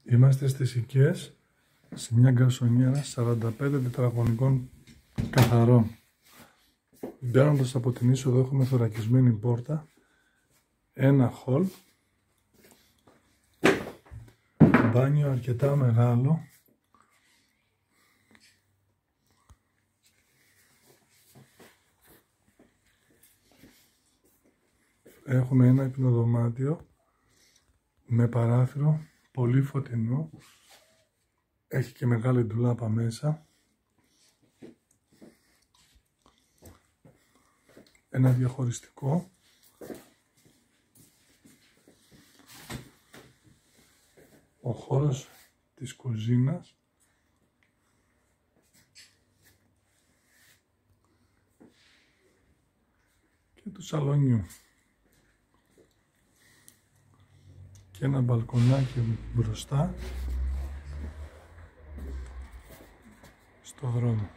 Είμαστε στις οικίες, σε μια γκαρσονιέρα 45 τετραγωνικών καθαρών. Μπαίνοντας από την είσοδο έχουμε θωρακισμένη πόρτα, ένα χολ, μπάνιο αρκετά μεγάλο, έχουμε ένα υπνοδωμάτιο με παράθυρο, πολύ φωτεινό, έχει και μεγάλη ντουλάπα μέσα, ένα διαχωριστικό, ο χώρος της κουζίνας, και του σαλονιού και ένα μπαλκονάκι μπροστά στο δρόμο.